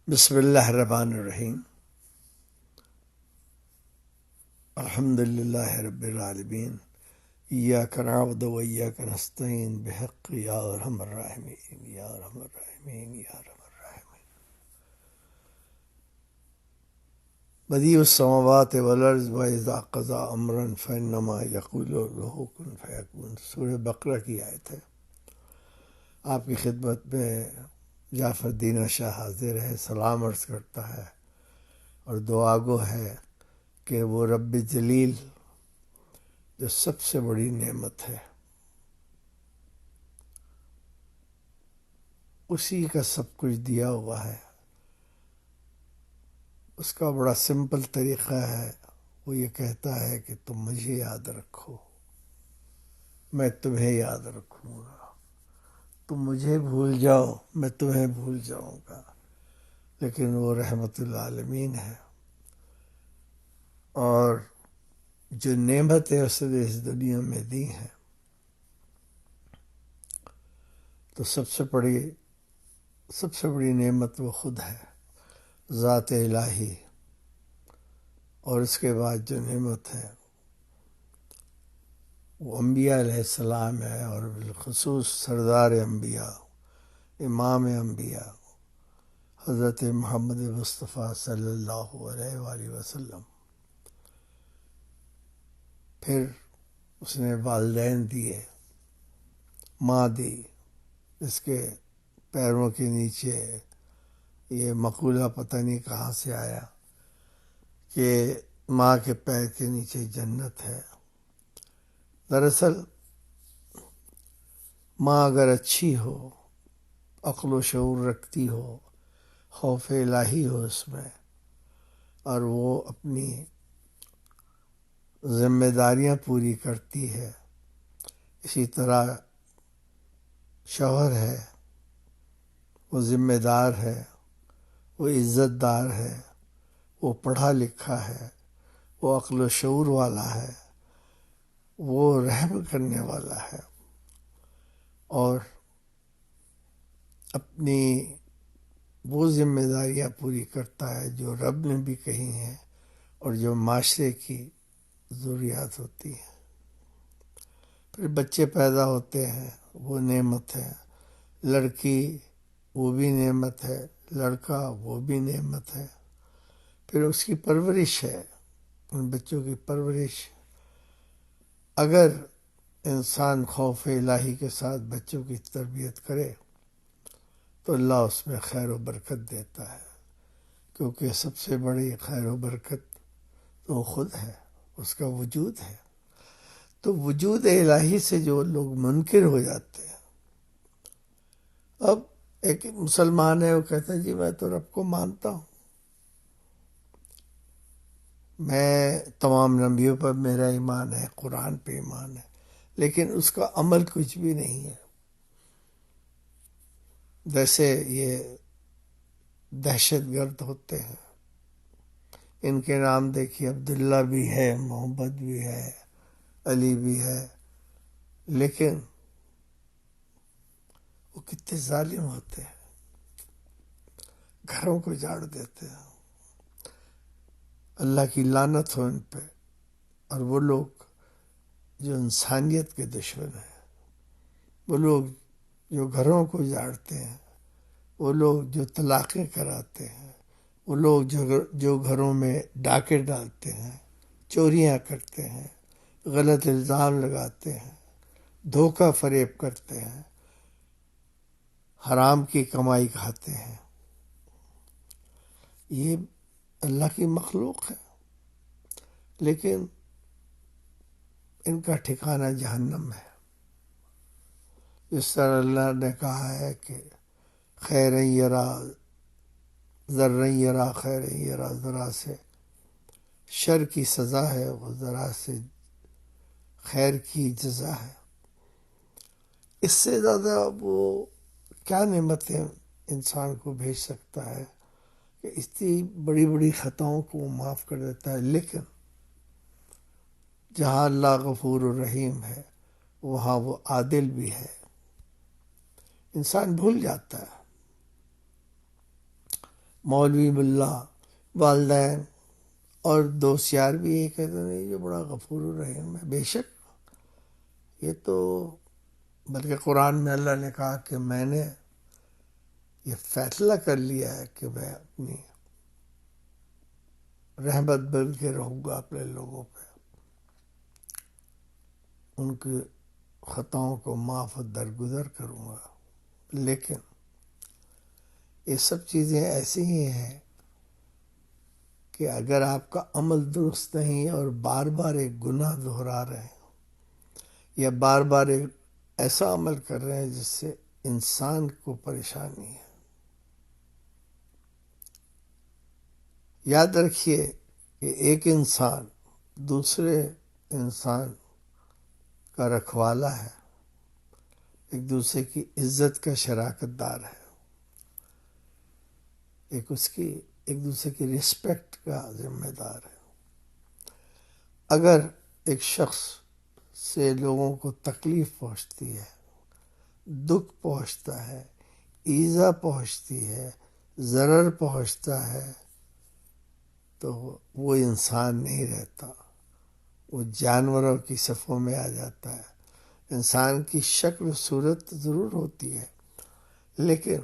بسم اللہ الرحمن الرحیم الحمد للہ رب العالمین ایاک نعبد و ایاک نستعین بحق یا ارحم الراحمین یا ارحم الراحمین یا ارحم الراحمین بدیع السماوات والارض واذا قضى امرا فانما یقول له کن فیکون۔ سورہ بقرہ کی آیت ہے۔ آپ کی خدمت میں جعفر دینا شاہ حاضر ہے، سلام عرض کرتا ہے اور دعا گو ہے کہ وہ رب جلیل جو سب سے بڑی نعمت ہے، اسی کا سب کچھ دیا ہوا ہے، اس کا بڑا سمپل طریقہ ہے۔ وہ یہ کہتا ہے کہ تم مجھے یاد رکھو، میں تمہیں یاد رکھوں گا، تم مجھے بھول جاؤ میں تمہیں بھول جاؤں گا۔ لیکن وہ رحمت العالمین ہے، اور جو نعمتیں اس نے اس دنیا میں دی ہیں تو سب سے بڑی نعمت وہ خود ہے، ذات الہی۔ اور اس کے بعد جو نعمت ہے وہ انبیاء علیہ السلام ہے، اور بالخصوص سردار انبیاء، امام انبیاء حضرت محمد مصطفیٰ صلی اللہ علیہ وآلہ وسلم۔ پھر اس نے والدین دیے، ماں دی، اس کے پیروں کے نیچے یہ مقولہ پتہ نہیں کہاں سے آیا کہ ماں کے پیر کے نیچے جنت ہے۔ دراصل ماں اگر اچھی ہو، عقل و شعور رکھتی ہو، خوف الہی ہو اس میں، اور وہ اپنی ذمہ داریاں پوری کرتی ہے، اسی طرح شوہر ہے، وہ ذمہ دار ہے، وہ عزت دار ہے، وہ پڑھا لکھا ہے، وہ عقل و شعور والا ہے، وہ رحم کرنے والا ہے، اور اپنی وہ ذمہ داریاں پوری کرتا ہے جو رب نے بھی کہی ہیں اور جو معاشرے کی ضروریات ہوتی ہیں۔ پھر بچے پیدا ہوتے ہیں، وہ نعمت ہے، لڑکی وہ بھی نعمت ہے، لڑکا وہ بھی نعمت ہے۔ پھر اس کی پرورش ہے، ان بچوں کی پرورش۔ اگر انسان خوف الہی کے ساتھ بچوں کی تربیت کرے تو اللہ اس میں خیر و برکت دیتا ہے، کیونکہ سب سے بڑی خیر و برکت تو وہ خود ہے، اس کا وجود ہے۔ تو وجود الہی سے جو لوگ منکر ہو جاتے ہیں، اب ایک مسلمان ہے، وہ کہتا ہے جی میں تو رب کو مانتا ہوں، میں تمام نبیوں پر میرا ایمان ہے، قرآن پہ ایمان ہے، لیکن اس کا عمل کچھ بھی نہیں ہے۔ جیسے یہ دہشت گرد ہوتے ہیں، ان کے نام دیکھیے، عبداللہ بھی ہے، محمد بھی ہے، علی بھی ہے، لیکن وہ کتنے ظالم ہوتے ہیں، گھروں کو جاڑ دیتے ہیں۔ اللہ کی لعنت ہو ان پہ۔ اور وہ لوگ جو انسانیت کے دشمن ہیں، وہ لوگ جو گھروں کو جاڑتے ہیں، وہ لوگ جو طلاقیں کراتے ہیں، وہ لوگ جو گھروں میں ڈاکے ڈالتے ہیں، چوریاں کرتے ہیں، غلط الزام لگاتے ہیں، دھوکہ فریب کرتے ہیں، حرام کی کمائی کھاتے ہیں، یہ اللہ کی مخلوق ہے، لیکن ان کا ٹھکانہ جہنم ہے۔ جس طرح اللہ نے کہا ہے کہ خیر یرا ذرا یرا خیر یرا، ذرا سے شر کی سزا ہے، وہ ذرا سے خیر کی جزا ہے۔ اس سے زیادہ وہ کیا نعمتیں انسان کو بھیج سکتا ہے کہ اتنی بڑی بڑی خطاؤں کو وہ معاف کر دیتا ہے۔ لیکن جہاں اللہ غفور الرحیم ہے، وہاں وہ عادل بھی ہے۔ انسان بھول جاتا ہے، مولوی ملا والدین اور دوست یار بھی یہ کہتے ہیں یہ بڑا غفور الرحیم ہے. بے شک یہ تو، بلکہ قرآن میں اللہ نے کہا کہ میں نے یہ فیصلہ کر لیا ہے کہ میں اپنی رحمت بن کے رہوں گا اپنے لوگوں پہ، ان کی خطاؤں کو معاف و درگزر کروں گا. لیکن یہ سب چیزیں ایسی ہی ہیں کہ اگر آپ کا عمل درست نہیں اور بار بار ایک گناہ دہرا رہے ہیں یا بار بار ایک ایسا عمل کر رہے ہیں جس سے انسان کو پریشانی ہے، یاد رکھیے کہ ایک انسان دوسرے انسان کا رکھوالا ہے، ایک دوسرے کی عزت کا شراکت دار ہے، ایک دوسرے کی رسپیکٹ کا ذمہ دار ہے. اگر ایک شخص سے لوگوں کو تکلیف پہنچتی ہے، دکھ پہنچتا ہے، ایذا پہنچتی ہے، ضرر پہنچتا ہے، تو وہ انسان نہیں رہتا، وہ جانوروں کی صفوں میں آ جاتا ہے. انسان کی شکل و صورت ضرور ہوتی ہے لیکن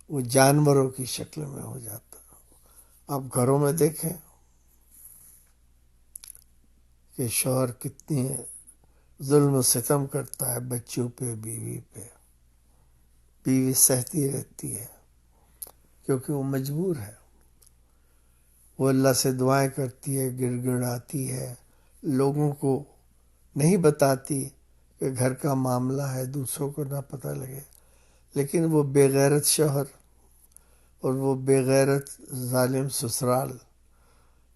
وہ جانوروں کی شکل میں ہو جاتا. آپ گھروں میں دیکھیں کہ شوہر کتنی ظلم و ستم کرتا ہے بچوں پہ، بیوی پہ. بیوی سہتی رہتی ہے کیونکہ وہ مجبور ہے. وہ اللہ سے دعائیں کرتی ہے، گڑ گڑاتی ہے، لوگوں کو نہیں بتاتی کہ گھر کا معاملہ ہے، دوسروں کو نہ پتہ لگے. لیکن وہ بے غیرت شوہر اور وہ بے غیرت ظالم سسرال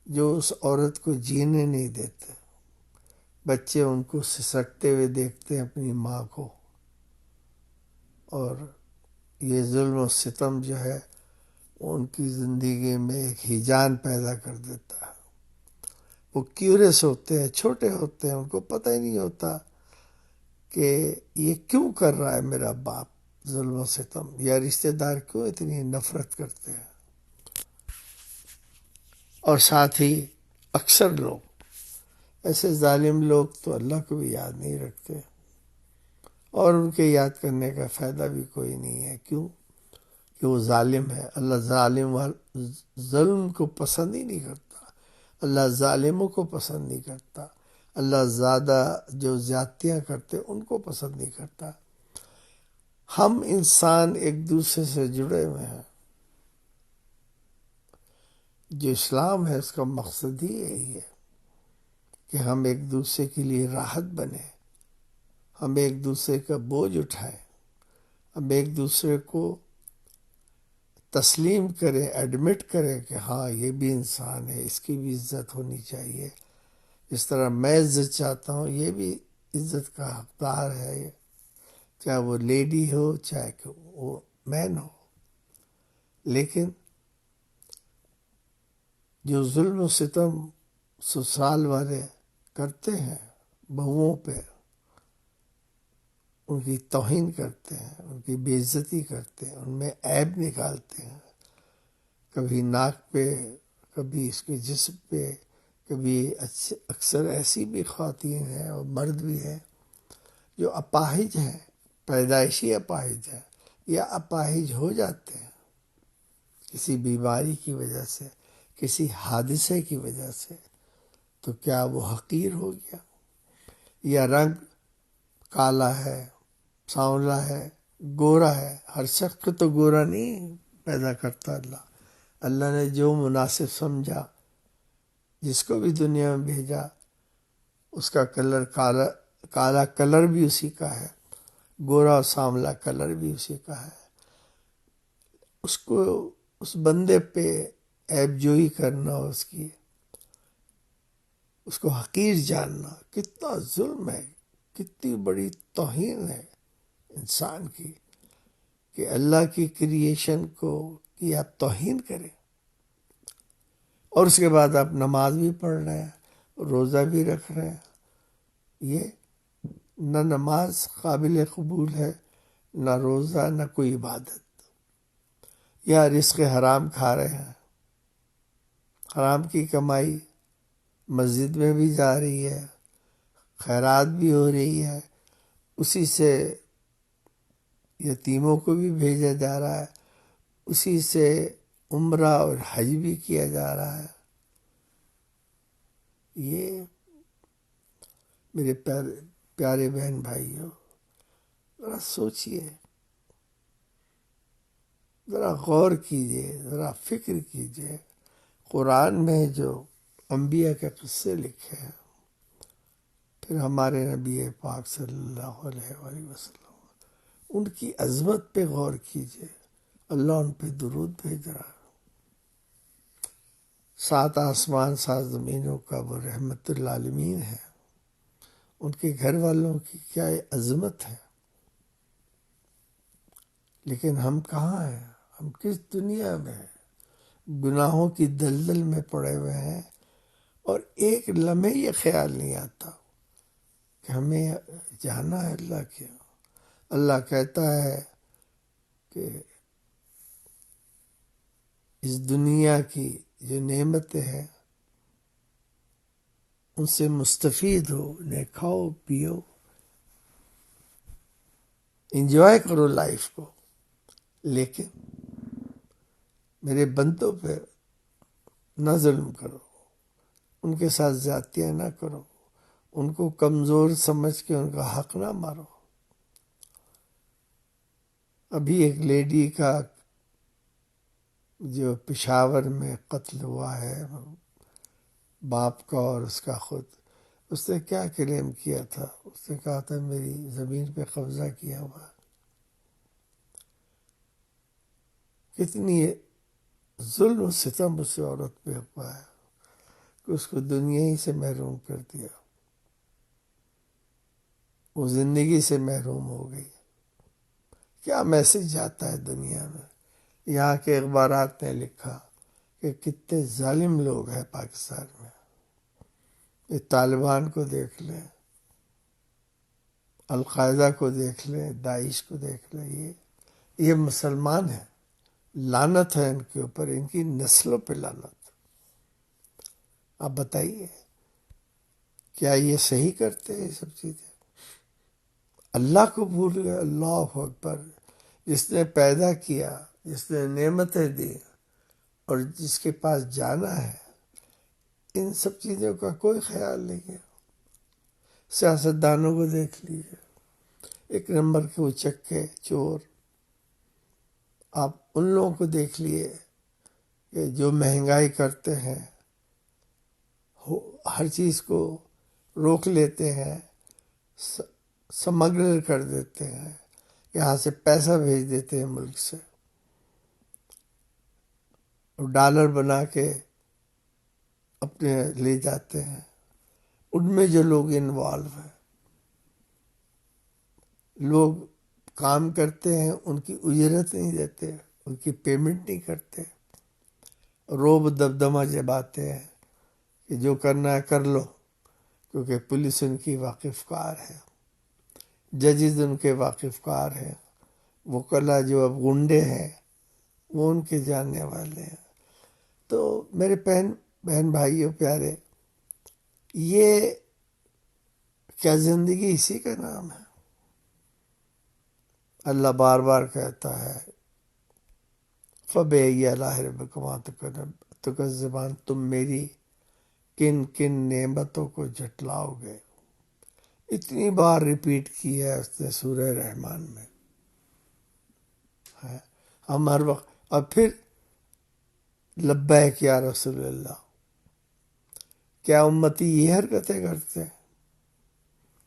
جو اس عورت کو جینے نہیں دیتے. بچے ان کو سسکتے ہوئے دیکھتے ہیں اپنی ماں کو، اور یہ ظلم و ستم جو ہے ان کی زندگی میں ایک ہیجان پیدا کر دیتا ہے. وہ کیوریس ہوتے ہیں، چھوٹے ہوتے ہیں، ان کو پتہ ہی نہیں ہوتا کہ یہ کیوں کر رہا ہے میرا باپ ظلم و ستم، یا رشتہ دار کیوں اتنی نفرت کرتے ہیں. اور ساتھ ہی اکثر لوگ ایسے ظالم لوگ تو اللہ کو بھی یاد نہیں رکھتے، اور ان کے یاد کرنے کا فائدہ بھی کوئی نہیں ہے. کیوں؟ کہ وہ ظالم ہے. اللہ ظلم کو پسند ہی نہیں کرتا، اللہ ظالموں کو پسند نہیں کرتا، اللہ زیادہ جو زیادتیاں کرتے ان کو پسند نہیں کرتا. ہم انسان ایک دوسرے سے جڑے ہوئے ہیں. جو اسلام ہے اس کا مقصد ہی یہی ہے کہ ہم ایک دوسرے کے لیے راحت بنیں، ہم ایک دوسرے کا بوجھ اٹھائیں، ہم ایک دوسرے کو تسلیم کریں، ایڈمٹ کریں کہ ہاں یہ بھی انسان ہے، اس کی بھی عزت ہونی چاہیے. جس طرح میں عزت چاہتا ہوں یہ بھی عزت کا حقدار ہے، چاہے وہ لیڈی ہو چاہے کہ وہ مین ہو. لیکن جو ظلم و ستم سسرال والے کرتے ہیں بہوؤں پہ، ان کی توہین کرتے ہیں، ان کی بے عزتی کرتے ہیں، ان میں عیب نکالتے ہیں، کبھی ناک پہ، کبھی اس کے جسم پہ، کبھی اکثر ایسی بھی خواتین ہیں اور مرد بھی ہیں جو اپاہج ہیں، پیدائشی اپاہج ہیں یا اپاہج ہو جاتے ہیں کسی بیماری کی وجہ سے، کسی حادثے کی وجہ سے. تو کیا وہ حقیر ہو گیا؟ یا رنگ کالا ہے، سانولا ہے، گورا ہے؟ ہر شخص کو تو گورا نہیں پیدا کرتا اللہ. اللہ نے جو مناسب سمجھا، جس کو بھی دنیا میں بھیجا، اس کا کلر کالا کلر بھی اسی کا ہے، گورا اور سانولا کلر بھی اسی کا ہے. اس کو اس بندے پہ عیب جوئی کرنا، اس کو حقیر جاننا کتنا ظلم ہے، کتنی بڑی توہین ہے انسان کی کہ اللہ کی کریشن کو کہ آپ توہین کریں. اور اس کے بعد آپ نماز بھی پڑھ رہے ہیں، روزہ بھی رکھ رہے ہیں. یہ نہ نماز قابل قبول ہے، نہ روزہ، نہ کوئی عبادت. یا رزق حرام کھا رہے ہیں، حرام کی کمائی مسجد میں بھی جا رہی ہے، خیرات بھی ہو رہی ہے، اسی سے یتیموں کو بھی بھیجا جا رہا ہے، اسی سے عمرہ اور حج بھی کیا جا رہا ہے۔ یہ میرے پیارے بہن بھائیوں، ذرا سوچئے، ذرا غور کیجئے، ذرا فکر کیجئے۔ قرآن میں جو انبیاء کے قصے لکھے ہیں، پھر ہمارے نبی پاک صلی اللہ علیہ وآلہ وسلم، ان کی عظمت پہ غور کیجئے۔ اللہ ان پہ درود بھیج رہا ہے۔ 7 آسمان 7 زمینوں کا وہ رحمت للعالمین ہے، ان کے گھر والوں کی کیا عظمت ہے۔ لیکن ہم کہاں ہیں؟ ہم کس دنیا میں ہیں؟ گناہوں کی دلدل میں پڑے ہوئے ہیں، اور ایک لمحے یہ خیال نہیں آتا کہ ہمیں جانا ہے اللہ کے۔ اللہ کہتا ہے کہ اس دنیا کی جو نعمتیں ہیں ان سے مستفید ہو، انہیں کھاؤ پیو، انجوائے کرو لائف کو، لیکن میرے بندوں پہ نہ ظلم کرو، ان کے ساتھ زیادتیاں نہ کرو، ان کو کمزور سمجھ کے ان کا حق نہ مارو۔ ابھی ایک لیڈی کا جو پشاور میں قتل ہوا ہے، باپ کا اور اس کا خود، اس نے کیا کلیم کیا تھا؟ اس نے کہا تھا میری زمین پہ قبضہ کیا ہوا۔ کتنی ظلم و ستم اس عورت پہ ہوا ہے کہ اس کو دنیا ہی سے محروم کر دیا، وہ زندگی سے محروم ہو گئی۔ کیا میسج جاتا ہے دنیا میں؟ یہاں کے اخبارات نے لکھا کہ کتنے ظالم لوگ ہیں پاکستان میں۔ یہ طالبان کو دیکھ لیں، القاعدہ کو دیکھ لیں، داعش کو دیکھ لیں، یہ مسلمان ہیں۔ لعنت ہے ان کے اوپر، ان کی نسلوں پہ لعنت۔ آپ بتائیے کیا یہ صحیح کرتے ہیں یہ سب چیزیں؟ اللہ کو بھول گئے۔ اللہ اکبر! جس نے پیدا کیا، جس نے نعمتیں دی، اور جس کے پاس جانا ہے، ان سب چیزوں کا کوئی خیال نہیں ہے۔ سیاستدانوں کو دیکھ لیجیے، ایک نمبر کے اچکے چور۔ آپ ان لوگوں کو دیکھ لیے کہ جو مہنگائی کرتے ہیں، ہر چیز کو روک لیتے ہیں، سمگلر کر دیتے ہیں، یہاں سے پیسہ بھیج دیتے ہیں ملک سے، اور ڈالر بنا کے اپنے لے جاتے ہیں۔ ان میں جو لوگ انوالو ہیں، لوگ کام کرتے ہیں، ان کی اجرت نہیں دیتے، ان کی پیمنٹ نہیں کرتے، روب دبدمہ جماتے ہیں کہ جو کرنا ہے کر لو، کیونکہ پولیس ان کی واقف کار ہے، ججز ان کے واقف کار ہیں، وکلا جو اب غنڈے ہیں وہ ان کے جاننے والے ہیں۔ تو میرے بہن بھائیوں پیارے، یہ کیا زندگی اسی کا نام ہے؟ اللہ بار بار کہتا ہے فَبِأَيِّ آلَاءِ رَبِّكُمَا تُكَذِّبَانِ، تم میری کن کن نعمتوں کو جھٹلاؤ گے۔ اتنی بار ریپیٹ کی ہے اس نے سورہ رحمان میں۔ ہم ہر وقت، اور پھر لبیک یا رسول اللہ۔ کیا امتی یہ حرکتیں کرتے ہیں؟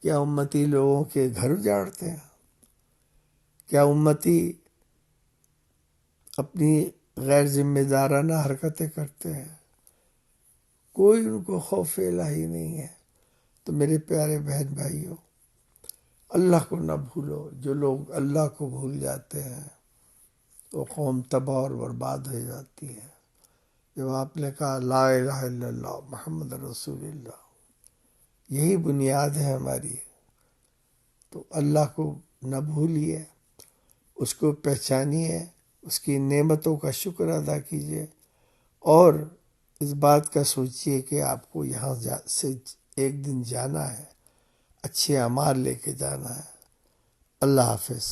کیا امتی لوگوں کے گھر اجاڑتے ہیں؟ کیا امتی اپنی غیر ذمہ دارانہ حرکتیں کرتے ہیں؟ کوئی ان کو خوف الہی نہیں ہے۔ تو میرے پیارے بہن بھائیوں، اللہ کو نہ بھولو۔ جو لوگ اللہ کو بھول جاتے ہیں وہ قوم تباہ اور برباد ہو جاتی ہے۔ جب آپ نے کہا لا الہ الا اللہ محمد رسول اللہ، یہی بنیاد ہے ہماری، تو اللہ کو نہ بھولیے، اس کو پہچانیے، اس کی نعمتوں کا شکر ادا کیجیے، اور اس بات کا سوچیے کہ آپ کو یہاں سے ایک دن جانا ہے، اچھے اعمال لے کے جانا ہے۔ اللہ حافظ۔